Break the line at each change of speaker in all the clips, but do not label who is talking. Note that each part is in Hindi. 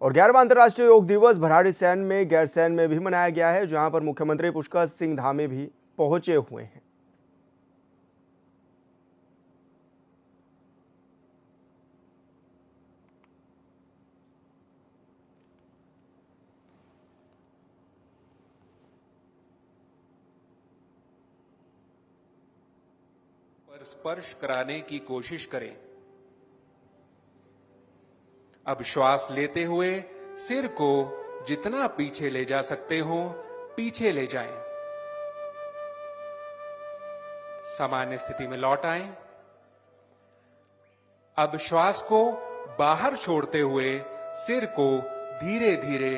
और 11वां अंतर्राष्ट्रीय योग दिवस भराड़ीसैंण में गैरसैंण में भी मनाया गया है, जहां पर मुख्यमंत्री पुष्कर सिंह धामी भी पहुंचे हुए हैं।
पर स्पर्श कराने की कोशिश करें। अब श्वास लेते हुए सिर को जितना पीछे ले जा सकते हो पीछे ले जाएं। सामान्य स्थिति में लौट आएं। अब श्वास को बाहर छोड़ते हुए सिर को धीरे धीरे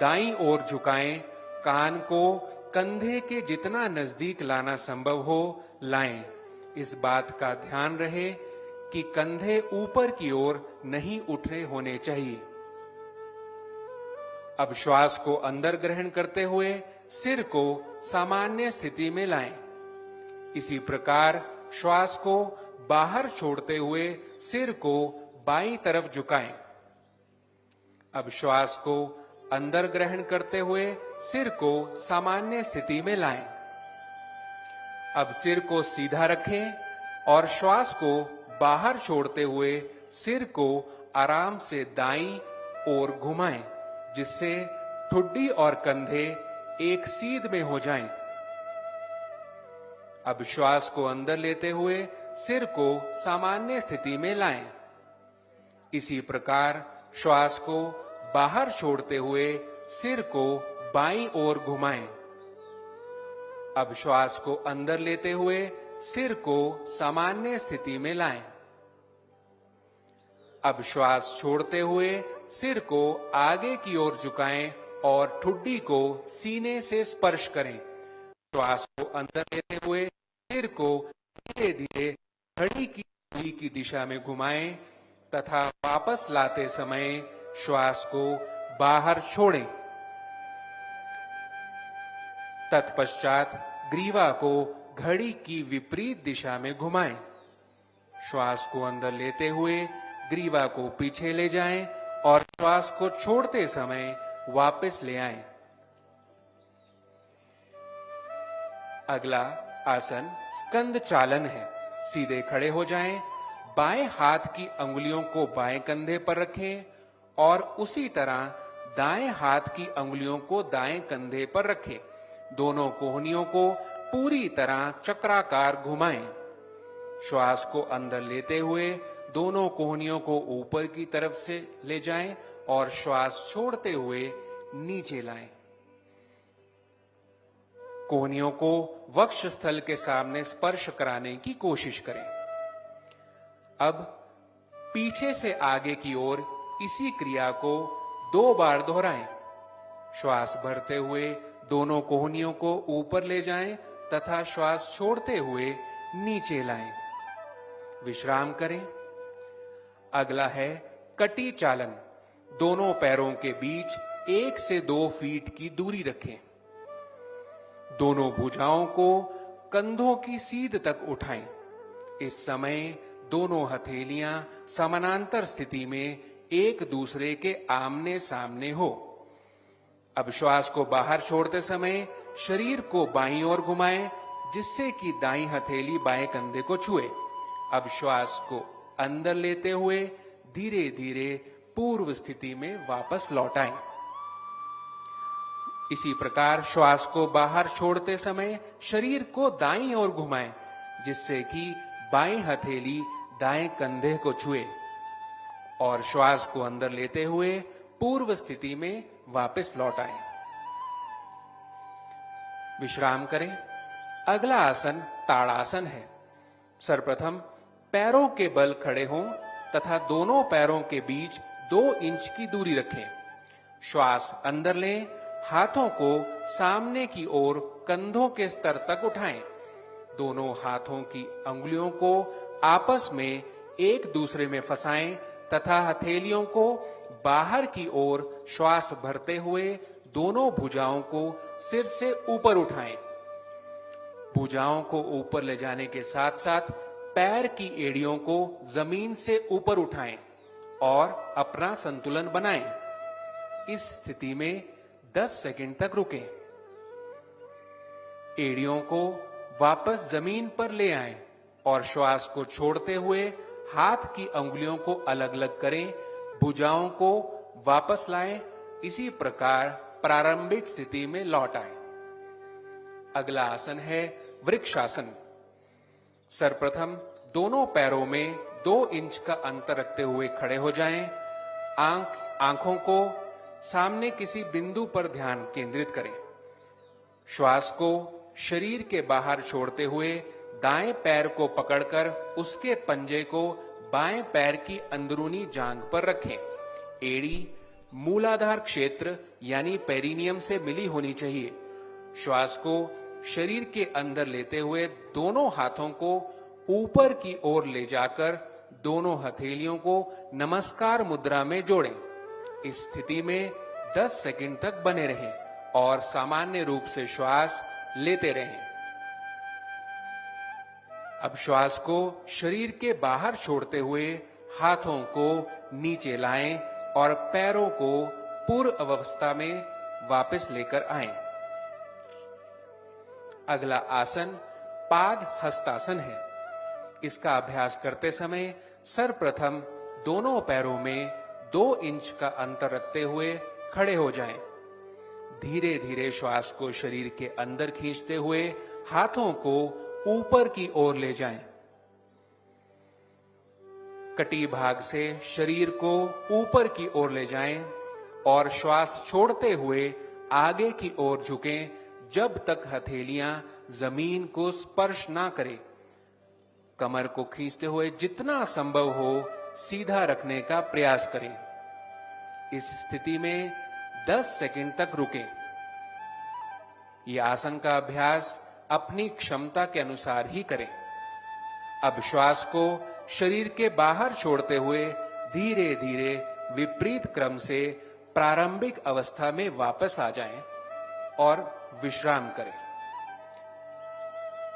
दाईं ओर झुकाएं। कान को कंधे के जितना नजदीक लाना संभव हो लाएं। इस बात का ध्यान रहे कि कंधे ऊपर की ओर नहीं उठ रहे होने चाहिए। अब श्वास को अंदर ग्रहण करते हुए सिर को सामान्य स्थिति में लाएं। इसी प्रकार श्वास को बाहर छोड़ते हुए सिर को बाईं तरफ झुकाएं। अब श्वास को अंदर ग्रहण करते हुए सिर को सामान्य स्थिति में लाएं। अब सिर को सीधा रखें और श्वास को बाहर छोड़ते हुए सिर को आराम से दाईं ओर घुमाएं, जिससे ठुड्डी और कंधे एक सीध में हो जाएं। अब श्वास को अंदर लेते हुए सिर को सामान्य स्थिति में लाएं। इसी प्रकार श्वास को बाहर छोड़ते हुए सिर को बाईं ओर घुमाएं। अब श्वास को अंदर लेते हुए सिर को सामान्य स्थिति में लाएं। अब श्वास छोड़ते हुए सिर को आगे की ओर झुकाएं और ठुड्डी को सीने से स्पर्श करें। श्वास को अंदर लेते हुए सिर को धीरे धीरे घड़ी की सुई की दिशा में घुमाएं तथा वापस लाते समय श्वास को बाहर छोड़ें। तत्पश्चात ग्रीवा को घड़ी की विपरीत दिशा में घुमाएं। श्वास को अंदर लेते हुए ग्रीवा को पीछे ले जाएं और श्वास को छोड़ते समय वापस ले आएं। अगला आसन स्कंद चालन है। सीधे खड़े हो जाएं। बाएं हाथ की अंगुलियों को बाएं कंधे पर रखें और उसी तरह दाएं हाथ की अंगुलियों को दाएं कंधे पर रखें। दोनों कोहनियों को पूरी तरह चक्राकार घुमाएं। श्वास को अंदर लेते हुए दोनों कोहनियों को ऊपर की तरफ से ले जाएं और श्वास छोड़ते हुए नीचे लाएं। कोहनियों को वक्ष स्थल के सामने स्पर्श कराने की कोशिश करें। अब पीछे से आगे की ओर इसी क्रिया को 2 बार दोहराएं। श्वास भरते हुए दोनों कोहनियों को ऊपर ले जाएं तथा श्वास छोड़ते हुए नीचे लाएं। विश्राम करें। अगला है कटी चालन। दोनों पैरों के बीच 1 से 2 फीट की दूरी रखें। दोनों भुजाओं को कंधों की सीध तक उठाएं। इस समय दोनों हथेलियां समानांतर स्थिति में एक दूसरे के आमने सामने हो। अब श्वास को बाहर छोड़ते समय शरीर को बाईं ओर घुमाएं, जिससे कि दाईं हथेली बाएं कंधे को छुए। अब श्वास को अंदर लेते हुए धीरे धीरे पूर्व स्थिति में वापस लौटाएं। इसी प्रकार श्वास को बाहर छोड़ते समय शरीर को दाईं ओर घुमाएं, जिससे कि बाईं हथेली दाएं कंधे को छुए और श्वास को अंदर लेते हुए पूर्व स्थिति में वापस लौट आएं। विश्राम करें। अगला आसन ताड़ासन है। सर्वप्रथम पैरों के बल खड़े हों तथा दोनों पैरों के बीच 2 इंच की दूरी रखें। श्वास अंदर लें। हाथों को सामने की ओर कंधों के स्तर तक उठाएं। दोनों हाथों की अंगुलियों को आपस में एक दूसरे में फंसाएं तथा हथेलियों को बाहर की ओर श्वास भरते हुए दोनों भुजाओं को सिर से ऊपर उठाएं। भुजाओं को ऊपर ले जाने के साथ साथ पैर की एड़ियों को जमीन से ऊपर उठाएं और अपना संतुलन बनाएं। इस स्थिति में 10 सेकंड तक रुकें। एड़ियों को वापस जमीन पर ले आएं और श्वास को छोड़ते हुए हाथ की अंगुलियों को अलग अलग करें, भुजाओं को वापस लाएं। इसी प्रकार प्रारंभिक स्थिति में लौट आएं। अगला आसन है वृक्षासन। सर्वप्रथम दोनों पैरों में 2 इंच का अंतर रखते हुए खड़े हो जाएं। आंखों को सामने किसी बिंदु पर ध्यान केंद्रित करें। श्वास को शरीर के बाहर छोड़ते हुए दाएं पैर को पकड़कर उसके पंजे को बाएं पैर की अंदरूनी जांघ पर रखें। एड़ी मूलाधार क्षेत्र यानी पेरिनियम से मिली होनी चाहिए। श्वास को शरीर के अंदर लेते हुए दोनों हाथों को ऊपर की ओर ले जाकर दोनों हथेलियों को नमस्कार मुद्रा में जोड़ें। इस स्थिति में 10 सेकंड तक बने रहें और सामान्य रूप से श्वास लेते रहें। अब श्वास को शरीर के बाहर छोड़ते हुए हाथों को नीचे लाएं और पैरों को पूर्व अवस्था में वापस लेकर आएं। अगला आसन पाद हस्तासन है। इसका अभ्यास करते समय सर्वप्रथम दोनों पैरों में 2 इंच का अंतर रखते हुए खड़े हो जाएं। धीरे धीरे श्वास को शरीर के अंदर खींचते हुए हाथों को ऊपर की ओर ले जाएं। कटी भाग से शरीर को ऊपर की ओर ले जाएं और श्वास छोड़ते हुए आगे की ओर झुकें जब तक हथेलियां जमीन को स्पर्श ना करें। कमर को खींचते हुए जितना संभव हो सीधा रखने का प्रयास करें। इस स्थिति में 10 सेकंड तक रुकें। यह आसन का अभ्यास अपनी क्षमता के अनुसार ही करें। अब श्वास को शरीर के बाहर छोड़ते हुए धीरे धीरे विपरीत क्रम से प्रारंभिक अवस्था में वापस आ जाएं और विश्राम करें।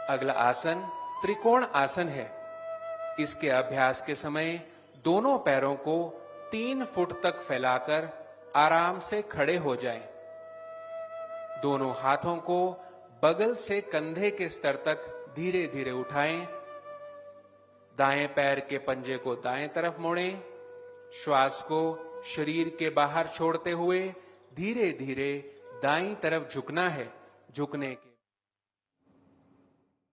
अगला आसन त्रिकोण आसन है। इसके अभ्यास के समय दोनों पैरों को 3 फुट तक फैलाकर आराम से खड़े हो जाएं। दोनों हाथों को बगल से कंधे के स्तर तक धीरे धीरे उठाएं। दाएं पैर के पंजे को दाएं तरफ मोड़ें। श्वास को शरीर के बाहर छोड़ते हुए धीरे धीरे दाईं तरफ झुकना है। झुकने के